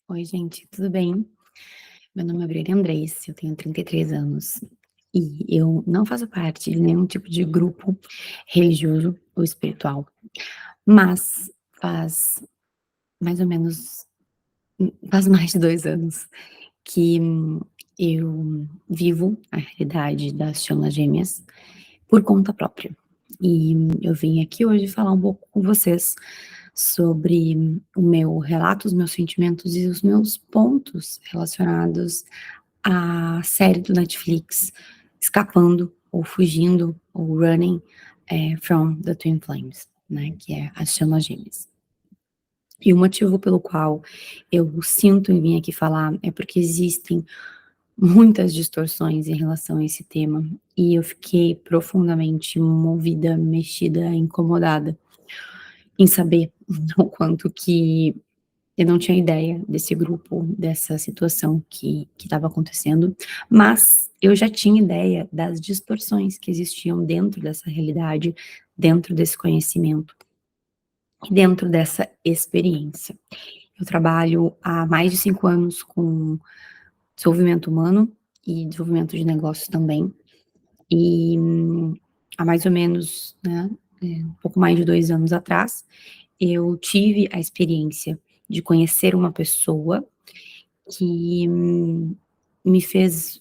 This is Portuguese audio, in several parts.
Oi, gente, tudo bem? Meu nome é Briane Andrés, eu tenho 33 anos e eu não faço parte de nenhum tipo de grupo religioso ou espiritual, mas faz mais ou menos faz mais de 2 anos que eu vivo a realidade das chamas gêmeas por conta própria. E eu vim aqui hoje falar um pouco com vocês sobre o meu relato, os meus sentimentos e os meus pontos relacionados à série do Netflix Escapando ou Fugindo ou Running, from the Twin Flames, né, que é As Chamas Gêmeas. E o motivo pelo qual eu sinto em vir aqui falar é porque existem muitas distorções em relação a esse tema, e eu fiquei profundamente movida, mexida, incomodada em saber o quanto que eu não tinha ideia desse grupo, dessa situação que estava acontecendo, mas eu já tinha ideia das distorções que existiam dentro dessa realidade, dentro desse conhecimento e dentro dessa experiência. Eu trabalho há mais de 5 anos com desenvolvimento humano e desenvolvimento de negócios também, e há mais ou menos, né, um pouco mais de 2 anos atrás, eu tive a experiência de conhecer uma pessoa que me fez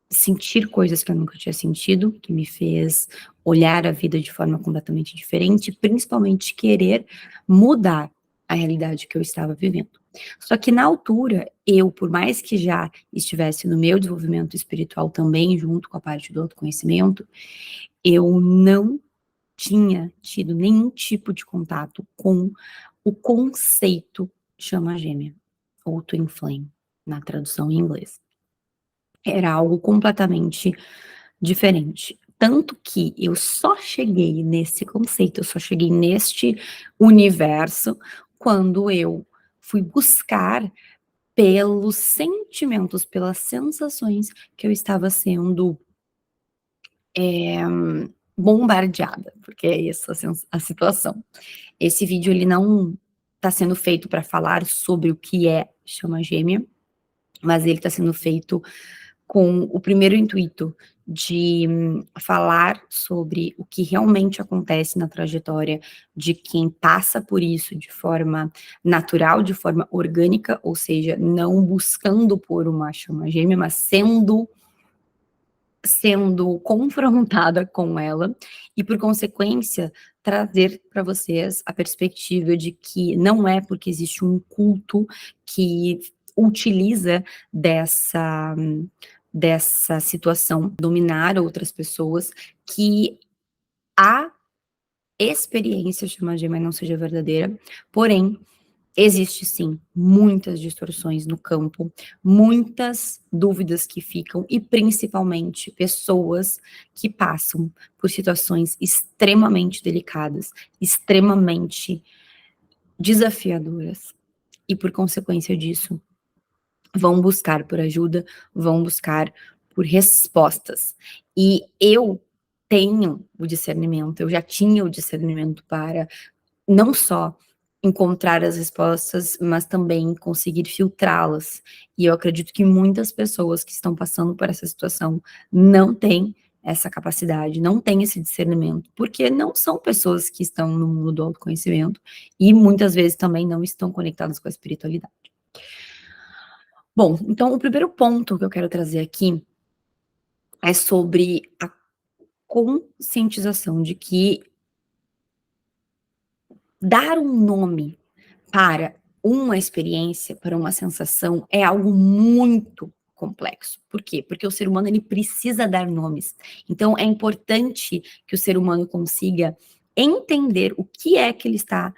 sentir coisas que eu nunca tinha sentido, que me fez olhar a vida de forma completamente diferente, principalmente querer mudar a realidade que eu estava vivendo. Só que na altura, eu, por mais que já estivesse no meu desenvolvimento espiritual também, junto com a parte do autoconhecimento, eu não tinha tido nenhum tipo de contato com o conceito chama gêmea, ou twin flame, na tradução em inglês. Era algo completamente diferente. Tanto que eu só cheguei nesse conceito, eu só cheguei neste universo quando eu fui buscar pelos sentimentos, pelas sensações que eu estava sendo, eh, bombardeada, porque é essa a situação. Esse vídeo ele não está sendo feito para falar sobre o que é chama gêmea, mas ele está sendo feito com o primeiro intuito de falar sobre o que realmente acontece na trajetória de quem passa por isso de forma natural, de forma orgânica, ou seja, não buscando por uma chama gêmea, mas sendo confrontada com ela e, por consequência, trazer para vocês a perspectiva de que não é porque existe um culto que utiliza dessa situação, dominar outras pessoas, que a experiência de magia não seja verdadeira, porém, existe sim muitas distorções no campo, muitas dúvidas que ficam e principalmente pessoas que passam por situações extremamente delicadas, extremamente desafiadoras e por consequência disso vão buscar por ajuda, vão buscar por respostas. E eu tenho o discernimento, eu já tinha o discernimento para não só encontrar as respostas, mas também conseguir filtrá-las. E eu acredito que muitas pessoas que estão passando por essa situação não têm essa capacidade, não têm esse discernimento, porque não são pessoas que estão no mundo do autoconhecimento e muitas vezes também não estão conectadas com a espiritualidade. Bom, então o primeiro ponto que eu quero trazer aqui é sobre a conscientização de que dar um nome para uma experiência, para uma sensação, é algo muito complexo. Por quê? Porque o ser humano ele precisa dar nomes. Então é importante que o ser humano consiga entender o que é que ele está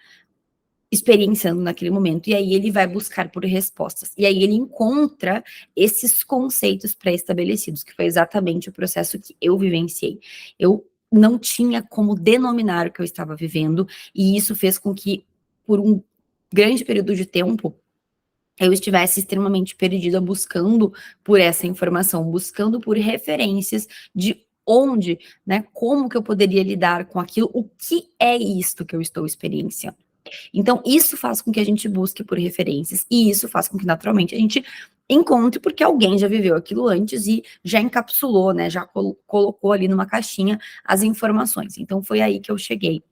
experienciando naquele momento, e aí ele vai buscar por respostas. E aí ele encontra esses conceitos pré-estabelecidos, que foi exatamente o processo que eu vivenciei. Eu não tinha como denominar o que eu estava vivendo, e isso fez com que, por um grande período de tempo, eu estivesse extremamente perdida buscando por essa informação, buscando por referências de onde, né, como que eu poderia lidar com aquilo, o que é isto que eu estou experienciando. Então, isso faz com que a gente busque por referências, e isso faz com que, naturalmente, a gente encontre, porque alguém já viveu aquilo antes e já encapsulou, né, já colocou ali numa caixinha as informações. Então, foi aí que eu cheguei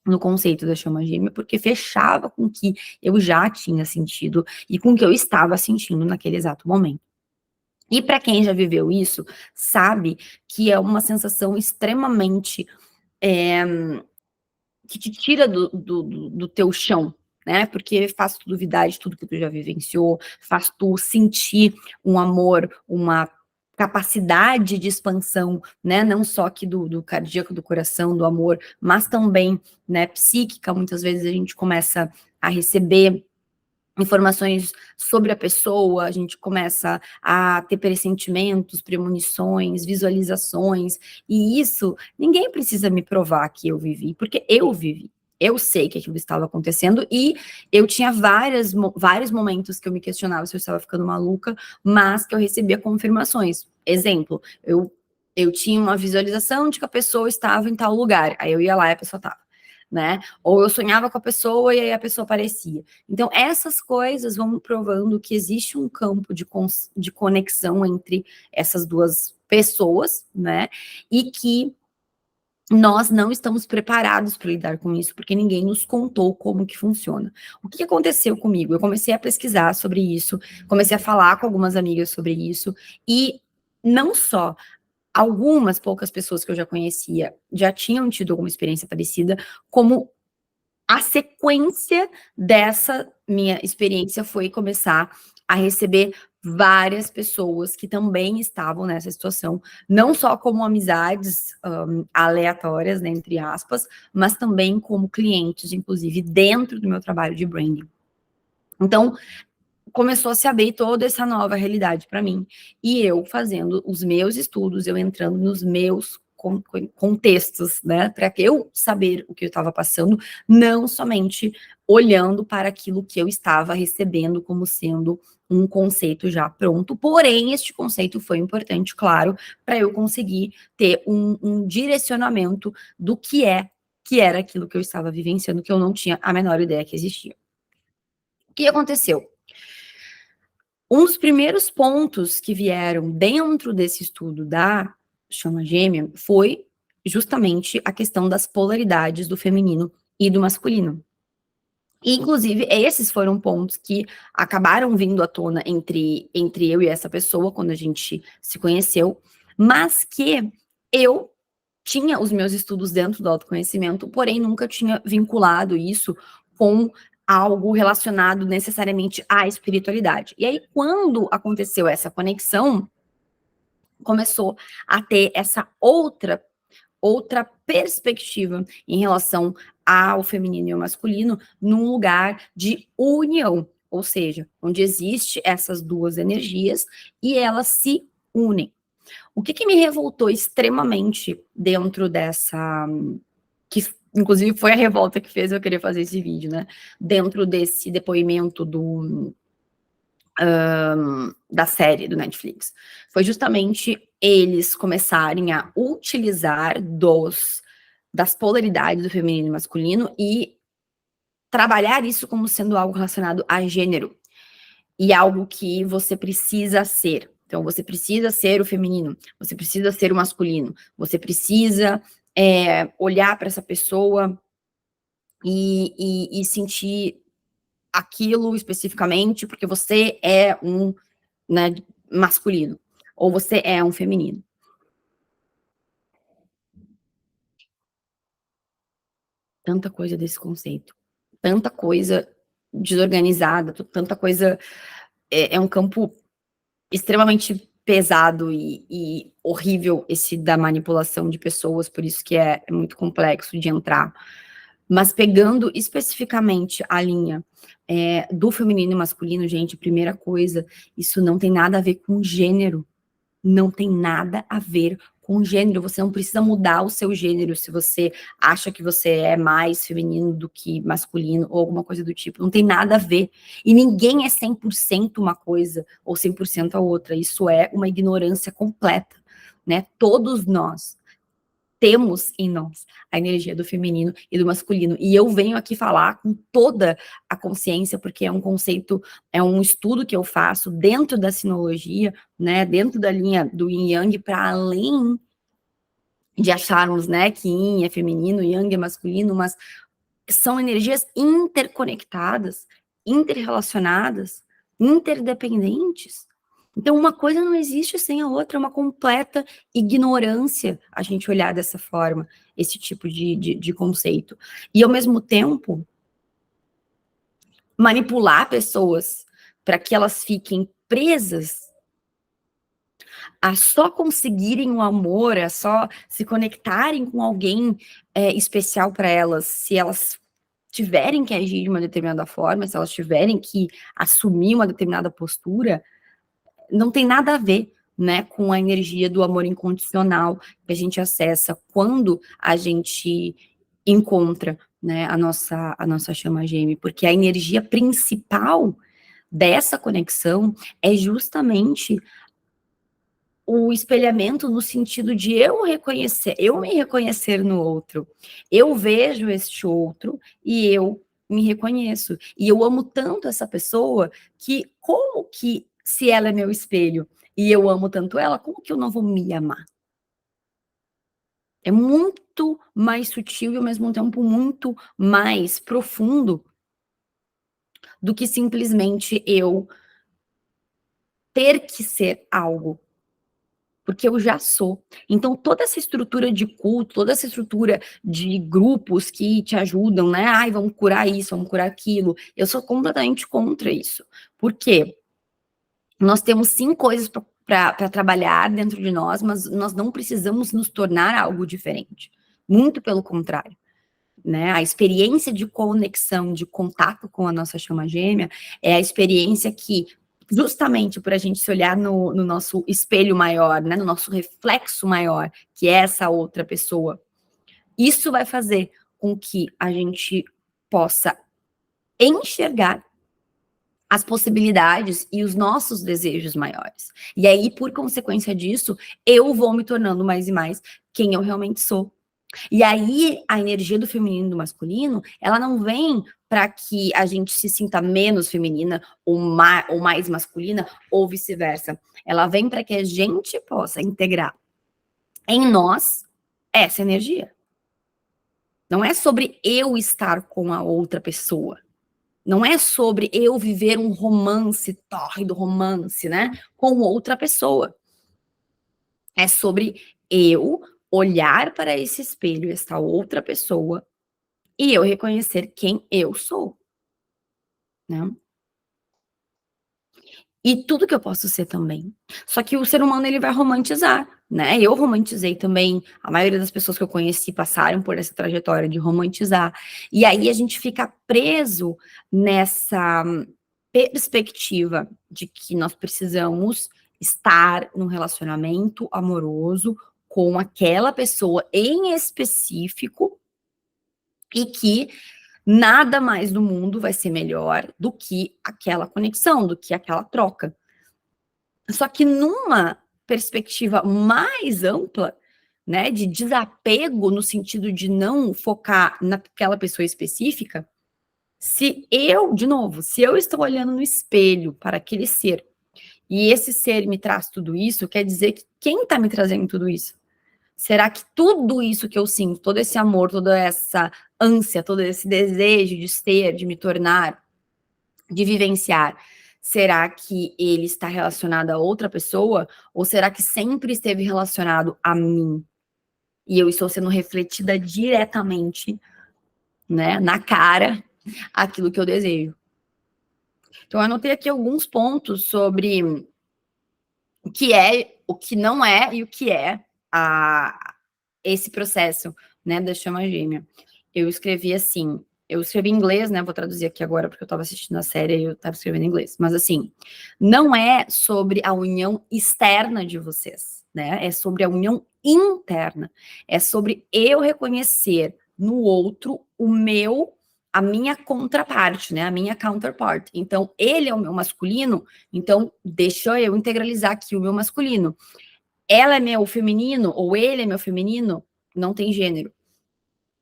no conceito da chama gêmea, porque fechava com o que eu já tinha sentido e com o que eu estava sentindo naquele exato momento. E para quem já viveu isso, sabe que é uma sensação extremamente eh, que te tira do teu chão, né, porque faz tu duvidar de tudo que tu já vivenciou, faz tu sentir um amor, uma capacidade de expansão, né, não só aqui do cardíaco, do coração, do amor, mas também, né, psíquica. Muitas vezes a gente começa a receber informações sobre a pessoa, a gente começa a ter pressentimentos, premonições, visualizações, e isso ninguém precisa me provar que eu vivi, porque eu vivi. Eu sei que aquilo estava acontecendo e eu tinha vários momentos que eu me questionava se eu estava ficando maluca, mas que eu recebia confirmações. Exemplo, eu tinha uma visualização de que a pessoa estava em tal lugar, aí eu ia lá e a pessoa estava, né? Ou eu sonhava com a pessoa e aí a pessoa aparecia. Então, essas coisas vão provando que existe um campo de conexão entre essas duas pessoas, né? E que nós não estamos preparados para lidar com isso, porque ninguém nos contou como que funciona. O que aconteceu comigo? Eu comecei a pesquisar sobre isso, comecei a falar com algumas amigas sobre isso, e não só algumas poucas pessoas que eu já conhecia já tinham tido alguma experiência parecida, como a sequência dessa minha experiência foi começar a receber várias pessoas que também estavam nessa situação, não só como amizades aleatórias, né, entre aspas, mas também como clientes, inclusive dentro do meu trabalho de branding. Então, começou a se abrir toda essa nova realidade para mim. E eu fazendo os meus estudos, eu entrando nos meus contextos, né, para eu saber o que eu estava passando, não somente olhando para aquilo que eu estava recebendo como sendo um conceito já pronto, porém este conceito foi importante, claro, para eu conseguir ter um direcionamento do que era aquilo que eu estava vivenciando, que eu não tinha a menor ideia que existia. O que aconteceu? Um dos primeiros pontos que vieram dentro desse estudo da chama gêmea foi justamente a questão das polaridades do feminino e do masculino. E, inclusive, esses foram pontos que acabaram vindo à tona entre eu e essa pessoa quando a gente se conheceu, mas que eu tinha os meus estudos dentro do autoconhecimento, porém nunca tinha vinculado isso com algo relacionado necessariamente à espiritualidade. E aí, quando aconteceu essa conexão, começou a ter essa outra perspectiva em relação ao feminino e ao masculino num lugar de união, ou seja, onde existe essas duas energias e elas se unem. O que me revoltou extremamente dentro dessa, que inclusive foi a revolta que fez eu querer fazer esse vídeo, né? Dentro desse depoimento da série do Netflix, foi justamente eles começarem a utilizar das polaridades do feminino e masculino e trabalhar isso como sendo algo relacionado a gênero e algo que você precisa ser. Então, você precisa ser o feminino, você precisa ser o masculino, você precisa olhar para essa pessoa e sentir aquilo especificamente porque você é um, né, masculino, ou você é um feminino. Tanta coisa desse conceito, tanta coisa desorganizada, tanta coisa, é um campo extremamente pesado e horrível esse da manipulação de pessoas, por isso que é muito complexo de entrar. Mas pegando especificamente a linha do feminino e masculino, gente, primeira coisa, isso não tem nada a ver com gênero. Não tem nada a ver com gênero. Você não precisa mudar o seu gênero se você acha que você é mais feminino do que masculino ou alguma coisa do tipo. Não tem nada a ver. E ninguém é 100% uma coisa ou 100% a outra. Isso é uma ignorância completa, né? Todos nós temos em nós a energia do feminino e do masculino. E eu venho aqui falar com toda a consciência, porque é um conceito, é um estudo que eu faço dentro da sinologia, né, dentro da linha do Yin Yang, para além de acharmos, né, que Yin é feminino, Yang é masculino, mas são energias interconectadas, interrelacionadas, interdependentes. Então, uma coisa não existe sem a outra, é uma completa ignorância a gente olhar dessa forma, esse tipo de conceito. E, ao mesmo tempo, manipular pessoas para que elas fiquem presas a só conseguirem o amor, a só se conectarem com alguém especial para elas, se elas tiverem que agir de uma determinada forma, se elas tiverem que assumir uma determinada postura, não tem nada a ver, né, com a energia do amor incondicional que a gente acessa quando a gente encontra, né, a nossa chama gêmea, porque a energia principal dessa conexão é justamente o espelhamento no sentido de eu reconhecer, eu me reconhecer no outro. Eu vejo este outro e eu me reconheço. E eu amo tanto essa pessoa que como que, se ela é meu espelho e eu amo tanto ela, como que eu não vou me amar? É muito mais sutil e ao mesmo tempo muito mais profundo do que simplesmente eu ter que ser algo. Porque eu já sou. Então, toda essa estrutura de culto, toda essa estrutura de grupos que te ajudam, né? Ai, vamos curar isso, vamos curar aquilo. Eu sou completamente contra isso. Por quê? Nós temos sim coisas para trabalhar dentro de nós, mas nós não precisamos nos tornar algo diferente. Muito pelo contrário. Né? A experiência de conexão, de contato com a nossa chama gêmea, é a experiência que, justamente por a gente se olhar no nosso espelho maior, né? No nosso reflexo maior, que é essa outra pessoa, isso vai fazer com que a gente possa enxergar as possibilidades e os nossos desejos maiores. E aí, por consequência disso, eu vou me tornando mais e mais quem eu realmente sou. E aí, a energia do feminino e do masculino, ela não vem para que a gente se sinta menos feminina ou mais masculina, ou vice-versa. Ela vem para que a gente possa integrar em nós essa energia. Não é sobre eu estar com a outra pessoa. Não é sobre eu viver um romance, tórrido romance, né? Com outra pessoa. É sobre eu olhar para esse espelho, essa outra pessoa, e eu reconhecer quem eu sou, né? E tudo que eu posso ser também. Só que o ser humano, ele vai romantizar, né? Eu romantizei também, a maioria das pessoas que eu conheci passaram por essa trajetória de romantizar. E aí a gente fica preso nessa perspectiva de que nós precisamos estar num relacionamento amoroso com aquela pessoa em específico e que nada mais do mundo vai ser melhor do que aquela conexão, do que aquela troca. Só que numa perspectiva mais ampla, né, de desapego no sentido de não focar naquela pessoa específica, se eu, de novo, se eu estou olhando no espelho para aquele ser, e esse ser me traz tudo isso, quer dizer que quem está me trazendo tudo isso? Será que tudo isso que eu sinto, todo esse amor, toda essa ânsia, todo esse desejo de ser, de me tornar, de vivenciar, será que ele está relacionado a outra pessoa? Ou será que sempre esteve relacionado a mim? E eu estou sendo refletida diretamente, né, na cara, aquilo que eu desejo. Então, eu anotei aqui alguns pontos sobre o que é, o que não é e o que é esse processo, né, da chama gêmea. Eu escrevi assim, eu escrevi em inglês, né, vou traduzir aqui agora porque eu estava assistindo a série e eu estava escrevendo em inglês, mas assim, não é sobre a união externa de vocês, né, é sobre a união interna, é sobre eu reconhecer no outro a minha contraparte, né, a minha counterpart. Então, ele é o meu masculino, então deixa eu integralizar aqui o meu masculino. Ela é meu feminino, ou ele é meu feminino, não tem gênero.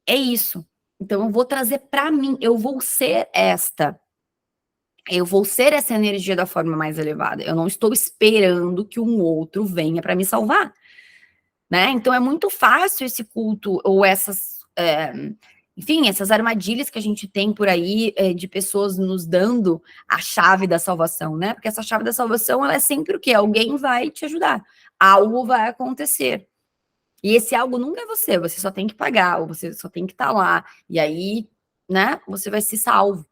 É isso. Então eu vou trazer para mim, eu vou ser essa energia da forma mais elevada. Eu não estou esperando que um outro venha para me salvar, né? Então é muito fácil esse culto ou enfim, essas armadilhas que a gente tem por aí de pessoas nos dando a chave da salvação, né? Porque essa chave da salvação, ela é sempre o quê? Alguém vai te ajudar, algo vai acontecer. E esse algo nunca é você só tem que pagar, ou você só tem que estar lá, e aí, né, você vai ser salvo.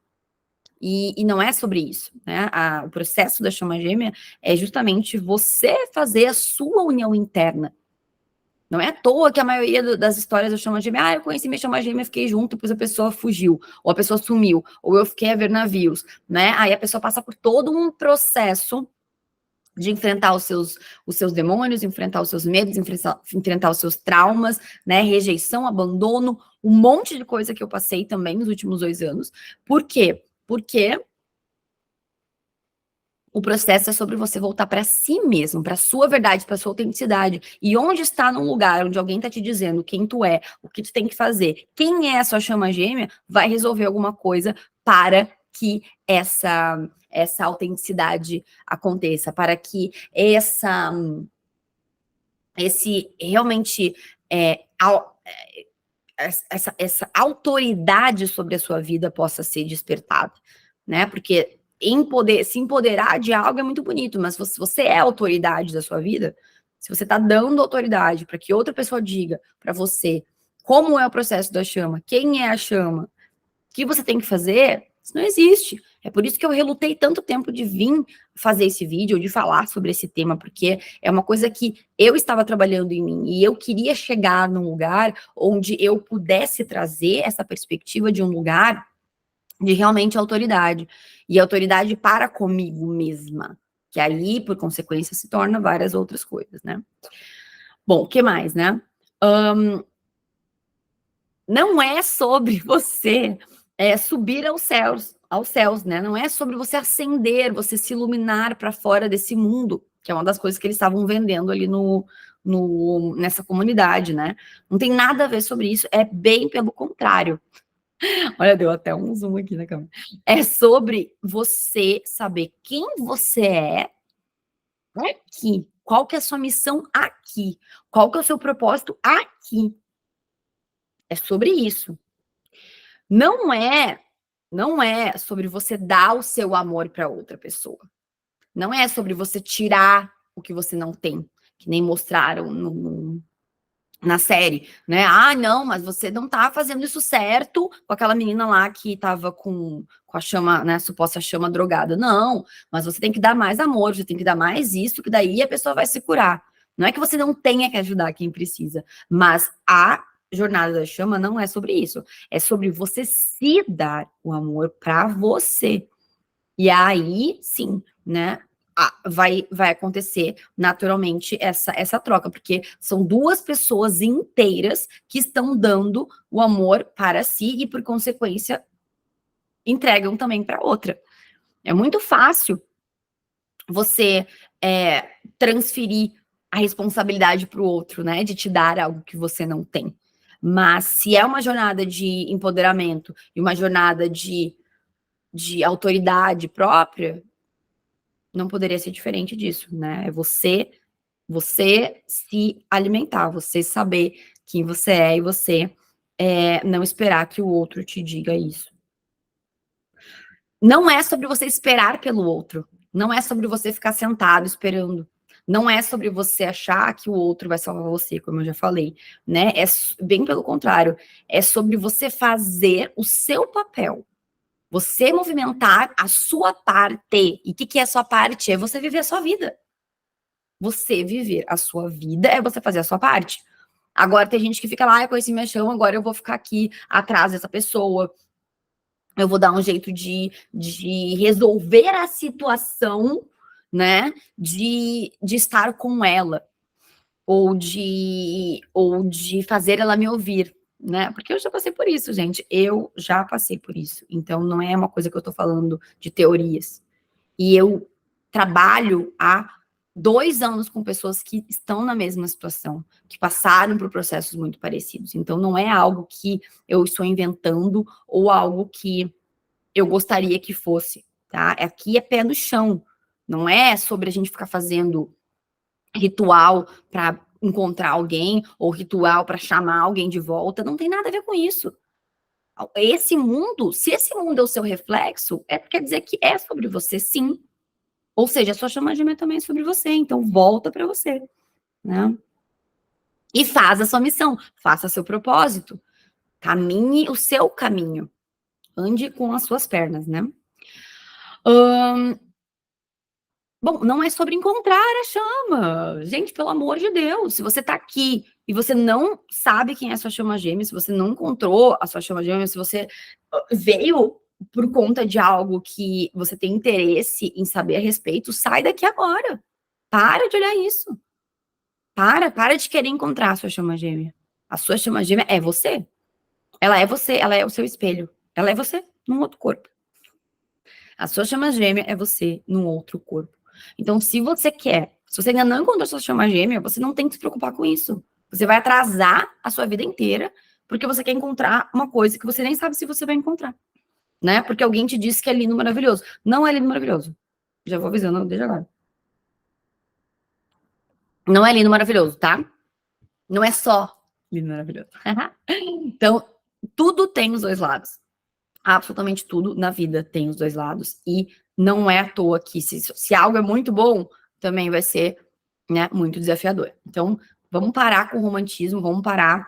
E não é sobre isso, né? O processo da chama gêmea é justamente você fazer a sua união interna. Não é à toa que a maioria das histórias da chama gêmea, eu conheci minha chama gêmea, fiquei junto, depois a pessoa fugiu, ou a pessoa sumiu, ou eu fiquei a ver navios, né? Aí a pessoa passa por todo um processo de enfrentar os seus demônios, enfrentar os seus medos, enfrentar os seus traumas, né? Rejeição, abandono, um monte de coisa que eu passei também nos últimos 2 anos. Por quê? Porque o processo é sobre você voltar para si mesmo, para sua verdade, para sua autenticidade. E onde está num lugar onde alguém está te dizendo quem tu é, o que tu tem que fazer, quem é a sua chama gêmea, vai resolver alguma coisa para que essa autenticidade aconteça, para que esse realmente essa autoridade sobre a sua vida possa ser despertada, né? Porque se empoderar de algo é muito bonito, mas se você é a autoridade da sua vida, se você está dando autoridade para que outra pessoa diga para você como é o processo da chama, quem é a chama, o que você tem que fazer, isso não existe. É por isso que eu relutei tanto tempo de vir fazer esse vídeo, de falar sobre esse tema, porque é uma coisa que eu estava trabalhando em mim e eu queria chegar num lugar onde eu pudesse trazer essa perspectiva de um lugar de realmente autoridade. E autoridade para comigo mesma. Que aí, por consequência, se torna várias outras coisas, né? Bom, o que mais, né? Não é sobre você subir aos céus, né? Não é sobre você ascender, você se iluminar para fora desse mundo, que é uma das coisas que eles estavam vendendo ali nessa comunidade, né? Não tem nada a ver sobre isso, é bem pelo contrário. Olha, deu até um zoom aqui na câmera. É sobre você saber quem você é aqui. Qual que é a sua missão aqui? Qual que é o seu propósito aqui? É sobre isso. Não é sobre você dar o seu amor para outra pessoa. Não é sobre você tirar o que você não tem, que nem mostraram na série, né? Não, mas você não tá fazendo isso certo com aquela menina lá que tava com a chama, né, a suposta chama drogada. Não, mas você tem que dar mais amor, você tem que dar mais isso, que daí a pessoa vai se curar. Não é que você não tenha que ajudar quem precisa, mas a jornada da chama não é sobre isso. É sobre você se dar o amor para você. E aí, sim, né? Vai acontecer naturalmente essa troca, porque são 2 pessoas inteiras que estão dando o amor para si e, por consequência, entregam também para outra. É muito fácil você transferir a responsabilidade para o outro, né? De te dar algo que você não tem. Mas se é uma jornada de empoderamento e uma jornada de autoridade própria, não poderia ser diferente disso, né? É você se alimentar, você saber quem você é e você não esperar que o outro te diga isso. Não é sobre você esperar pelo outro, não é sobre você ficar sentado esperando, não é sobre você achar que o outro vai salvar você, como eu já falei, né? É bem pelo contrário, é sobre você fazer o seu papel. Você movimentar a sua parte. E o que é a sua parte? É você viver a sua vida. Você viver a sua vida é você fazer a sua parte. Agora tem gente que fica lá, eu conheci minha chama, agora eu vou ficar aqui atrás dessa pessoa. Eu vou dar um jeito de resolver a situação, né? De estar com ela. Ou de fazer ela me ouvir, né? Porque eu já passei por isso, gente. Eu já passei por isso. Então, não é uma coisa que eu tô falando de teorias. E eu trabalho há 2 anos com pessoas que estão na mesma situação, que passaram por processos muito parecidos. Então, não é algo que eu estou inventando ou algo que eu gostaria que fosse, tá? Aqui é pé no chão. Não é sobre a gente ficar fazendo ritual para encontrar alguém ou ritual para chamar alguém de volta. Não tem nada a ver com isso. Esse mundo, se esse mundo é o seu reflexo, quer dizer que é sobre você, sim. Ou seja, a sua chama gêmea também é sobre você. Então, volta para você, né? E faz a sua missão, faça seu propósito, caminhe o seu caminho, ande com as suas pernas, né? Bom, não é sobre encontrar a chama. Gente, pelo amor de Deus, se você tá aqui e você não sabe quem é a sua chama gêmea, se você não encontrou a sua chama gêmea, se você veio por conta de algo que você tem interesse em saber a respeito, sai daqui agora. Para de olhar isso. Para de querer encontrar a sua chama gêmea. A sua chama gêmea é você. Ela é você, ela é o seu espelho. Ela é você num outro corpo. A sua chama gêmea é você num outro corpo. Então, se você quer, se você ainda não encontrou sua chama gêmea, você não tem que se preocupar com isso. Você vai atrasar a sua vida inteira porque você quer encontrar uma coisa que você nem sabe se você vai encontrar, né? Porque alguém te disse que é lindo, maravilhoso. Não é lindo, maravilhoso. Já vou avisando desde agora. Não é lindo, maravilhoso, tá? Não é só lindo, maravilhoso. Então, tudo tem os dois lados. Absolutamente tudo na vida tem os dois lados. E não é à toa que se algo é muito bom, também vai ser, né, muito desafiador. Então, vamos parar com o romantismo, vamos parar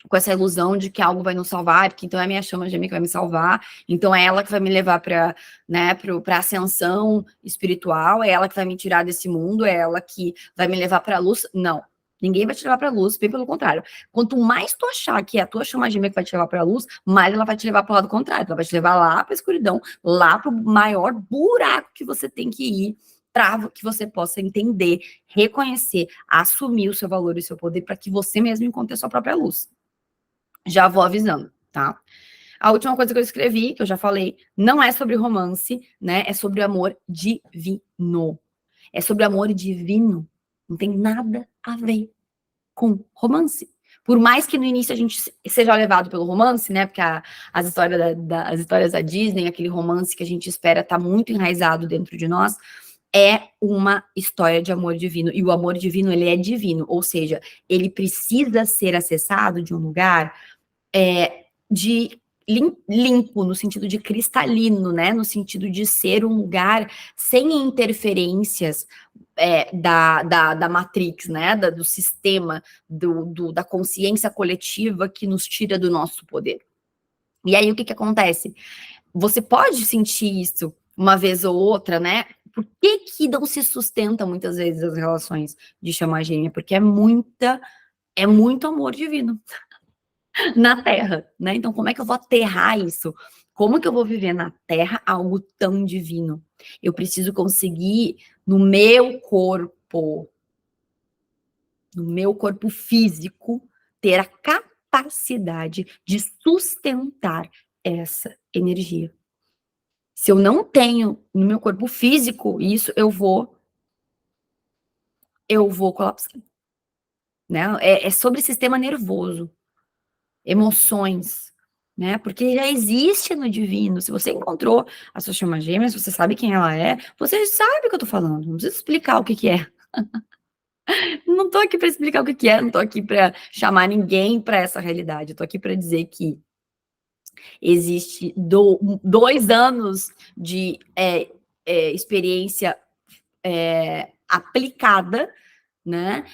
com essa ilusão de que algo vai nos salvar, porque então é a minha chama gêmea que vai me salvar, então é ela que vai me levar para, né, para ascensão espiritual, é ela que vai me tirar desse mundo, é ela que vai me levar para a luz. Não. Ninguém vai te levar para a luz, bem pelo contrário. Quanto mais tu achar que é a tua chama gêmea que vai te levar para a luz, mais ela vai te levar para o lado contrário. Ela vai te levar lá para a escuridão, lá para o maior buraco que você tem que ir, para que você possa entender, reconhecer, assumir o seu valor e o seu poder para que você mesmo encontre a sua própria luz. Já vou avisando, tá? A última coisa que eu escrevi, que eu já falei, não é sobre romance, né? É sobre amor divino. É sobre amor divino. Não tem nada a ver com romance. Por mais que no início a gente seja levado pelo romance, né? Porque as histórias as histórias da Disney, aquele romance que a gente espera tá muito enraizado dentro de nós, é uma história de amor divino. E o amor divino, ele é divino. Ou seja, ele precisa ser acessado de um lugar de limpo, no sentido de cristalino, né? No sentido de ser um lugar sem interferências da Matrix, né? Do sistema, da consciência coletiva que nos tira do nosso poder. E aí, o que acontece? Você pode sentir isso uma vez ou outra, né? Por que não se sustenta muitas vezes as relações de chama gêmea? Porque é muito amor divino na Terra, né? Então, como é que eu vou aterrar isso? Como que eu vou viver na Terra algo tão divino? Eu preciso conseguir, no meu corpo físico, ter a capacidade de sustentar essa energia. Se eu não tenho no meu corpo físico isso, eu vou colapsar, né? É sobre sistema nervoso, emoções, né? Porque já existe no divino. Se você encontrou a sua chama gêmea, se você sabe quem ela é, você sabe o que eu tô falando. Não precisa explicar o que que é. Não tô aqui para explicar o que que é, não tô aqui para chamar ninguém para essa realidade. Eu tô aqui para dizer que existe 2 anos de experiência aplicada, né?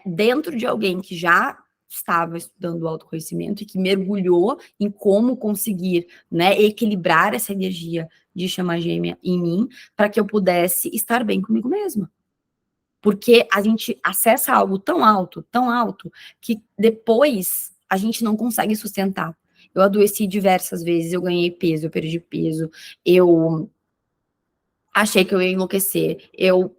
Dentro de alguém que já estava estudando o autoconhecimento e que mergulhou em como conseguir, né, equilibrar essa energia de chama gêmea em mim para que eu pudesse estar bem comigo mesma. Porque a gente acessa algo tão alto, que depois a gente não consegue sustentar. Eu adoeci diversas vezes, eu ganhei peso, eu perdi peso, eu achei que eu ia enlouquecer, eu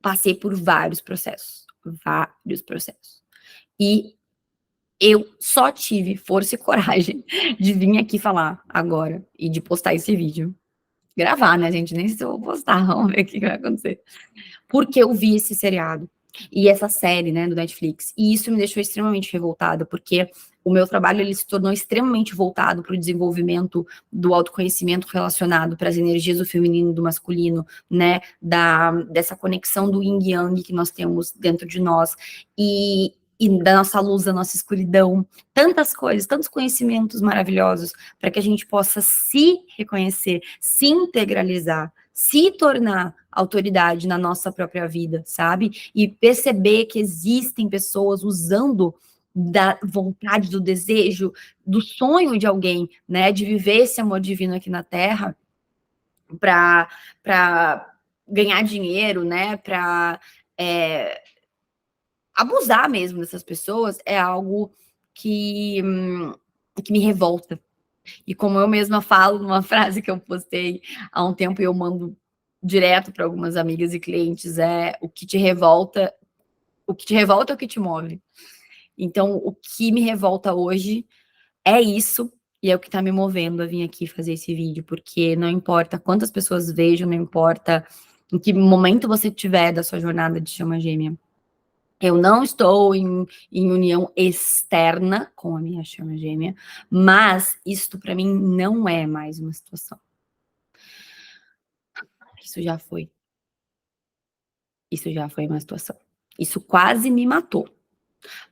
passei por vários processos, vários processos. E eu só tive força e coragem de vir aqui falar agora e de postar esse vídeo gravar, né, gente? Nem sei se eu vou postar, vamos ver o que vai acontecer. Porque eu vi esse seriado e essa série, né, do Netflix. E isso me deixou extremamente revoltada, porque o meu trabalho ele se tornou extremamente voltado para o desenvolvimento do autoconhecimento relacionado para as energias do feminino e do masculino, né, dessa conexão do yin e yang que nós temos dentro de nós e da nossa luz, da nossa escuridão, tantas coisas, tantos conhecimentos maravilhosos para que a gente possa se reconhecer, se integralizar, se tornar autoridade na nossa própria vida, sabe? E perceber que existem pessoas usando da vontade, do desejo, do sonho de alguém, né, de viver esse amor divino aqui na Terra para ganhar dinheiro, né, para abusar mesmo dessas pessoas é algo que, que me revolta. E como eu mesma falo numa frase que eu postei há um tempo e eu mando direto para algumas amigas e clientes, é o que te revolta é o que te move. Então, o que me revolta hoje é isso, e é o que está me movendo a vir aqui fazer esse vídeo, porque não importa quantas pessoas vejam, não importa em que momento você tiver da sua jornada de chama gêmea, eu não estou em união externa com a minha chama gêmea, mas isto para mim não é mais uma situação. Isso já foi. Isso já foi uma situação. Isso quase me matou.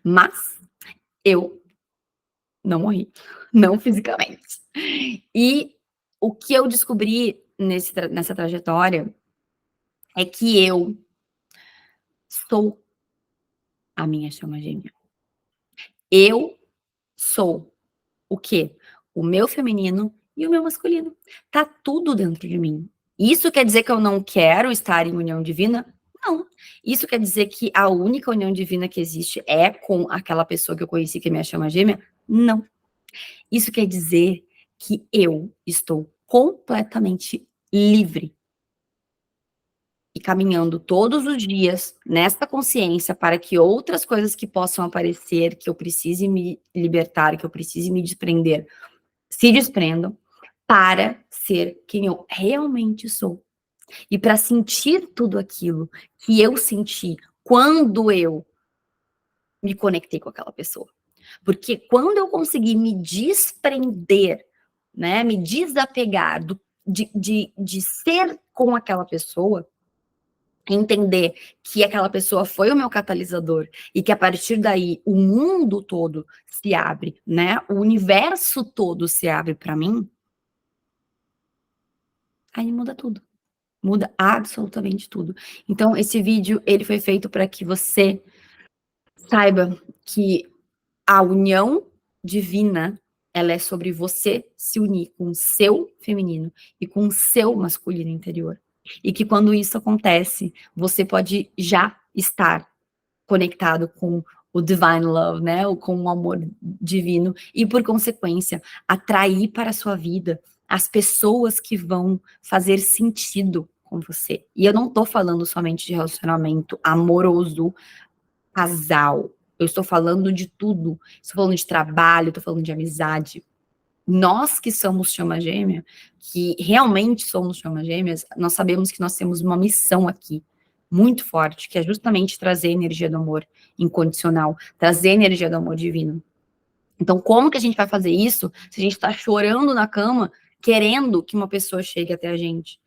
Mas eu não morri. Não fisicamente. E o que eu descobri nessa trajetória é que eu sou a minha chama gêmea. Eu sou o quê? O meu feminino e o meu masculino. Tá tudo dentro de mim. Isso quer dizer que eu não quero estar em união divina? Não. Isso quer dizer que a única união divina que existe é com aquela pessoa que eu conheci que é minha chama gêmea? Não. Isso quer dizer que eu estou completamente livre e caminhando todos os dias nesta consciência para que outras coisas que possam aparecer, que eu precise me libertar, que eu precise me desprender, se desprendam para ser quem eu realmente sou. E para sentir tudo aquilo que eu senti quando eu me conectei com aquela pessoa. Porque quando eu consegui me desprender, né, me desapegar de ser com aquela pessoa, entender que aquela pessoa foi o meu catalisador e que a partir daí o mundo todo se abre, né, o universo todo se abre para mim, aí muda tudo. Muda absolutamente tudo. Então esse vídeo, ele foi feito para que você saiba que a união divina, ela é sobre você se unir com o seu feminino e com o seu masculino interior. E que quando isso acontece, você pode já estar conectado com o divine love, né? Ou com o amor divino e, por consequência, atrair para a sua vida as pessoas que vão fazer sentido com você. E eu não tô falando somente de relacionamento amoroso, casal. Eu estou falando de tudo. Estou falando de trabalho, estou falando de amizade. Nós que somos chama gêmea, que realmente somos chama gêmeas, nós sabemos que nós temos uma missão aqui muito forte, que é justamente trazer a energia do amor incondicional, trazer a energia do amor divino. Então, como que a gente vai fazer isso se a gente está chorando na cama, querendo que uma pessoa chegue até a gente?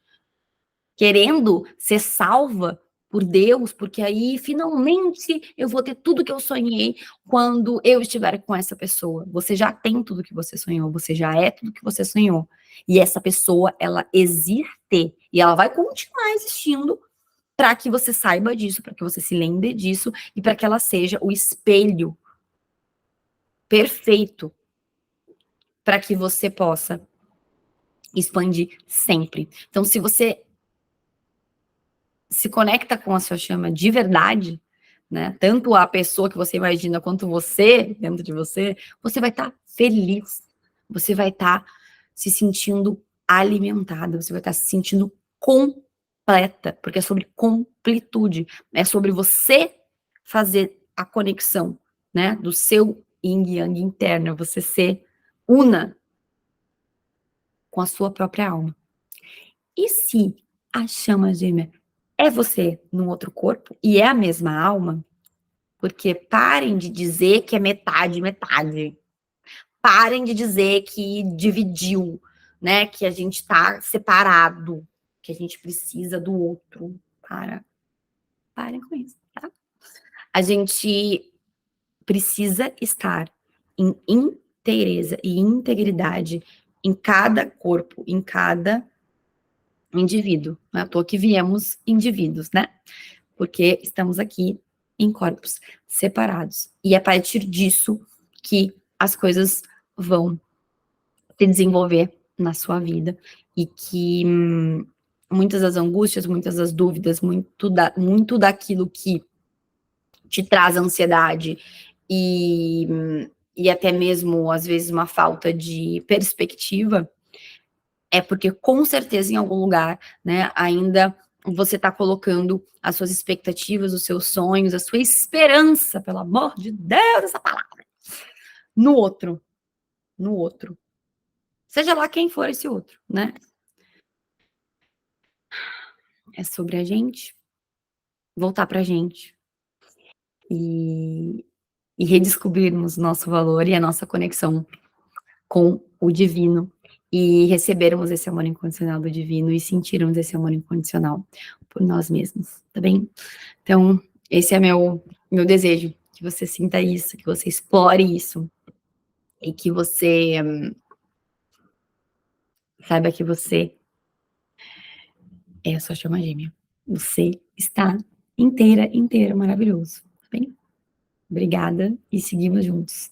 Querendo ser salva por Deus, porque aí finalmente eu vou ter tudo que eu sonhei quando eu estiver com essa pessoa. Você já tem tudo que você sonhou, você já é tudo que você sonhou. E essa pessoa, ela existe e ela vai continuar existindo para que você saiba disso, para que você se lembre disso e para que ela seja o espelho perfeito para que você possa expandir sempre. Então, se você se conecta com a sua chama de verdade, né? Tanto a pessoa que você imagina quanto você dentro de você, você vai estar feliz, você vai estar se sentindo alimentada, você vai estar se sentindo completa, porque é sobre completude, é sobre você fazer a conexão, né, do seu yin yang interno, você ser una com a sua própria alma. E se a chama gêmea é você num outro corpo e é a mesma alma, porque parem de dizer que é metade, metade. Parem de dizer que dividiu, né? Que a gente tá separado, que a gente precisa do outro. Parem com isso, tá? A gente precisa estar em inteireza e integridade em cada corpo, em cada indivíduo. Não é à toa que viemos indivíduos, né? Porque estamos aqui em corpos separados. E é a partir disso que as coisas vão se desenvolver na sua vida e que muitas das angústias, muitas das dúvidas, muito daquilo que te traz ansiedade e, e até mesmo, às vezes, uma falta de perspectiva, é porque com certeza em algum lugar, né, ainda você está colocando as suas expectativas, os seus sonhos, a sua esperança, pelo amor de Deus, essa palavra, no outro, no outro. Seja lá quem for esse outro, né? É sobre a gente voltar pra gente e, e redescobrirmos nosso valor e a nossa conexão com o divino e recebermos esse amor incondicional do divino e sentirmos esse amor incondicional por nós mesmos, tá bem? Então, esse é meu desejo, que você sinta isso, que você explore isso e que você saiba que você é a sua chama gêmea. Você está inteira, inteira, maravilhoso, tá bem? Obrigada e seguimos juntos.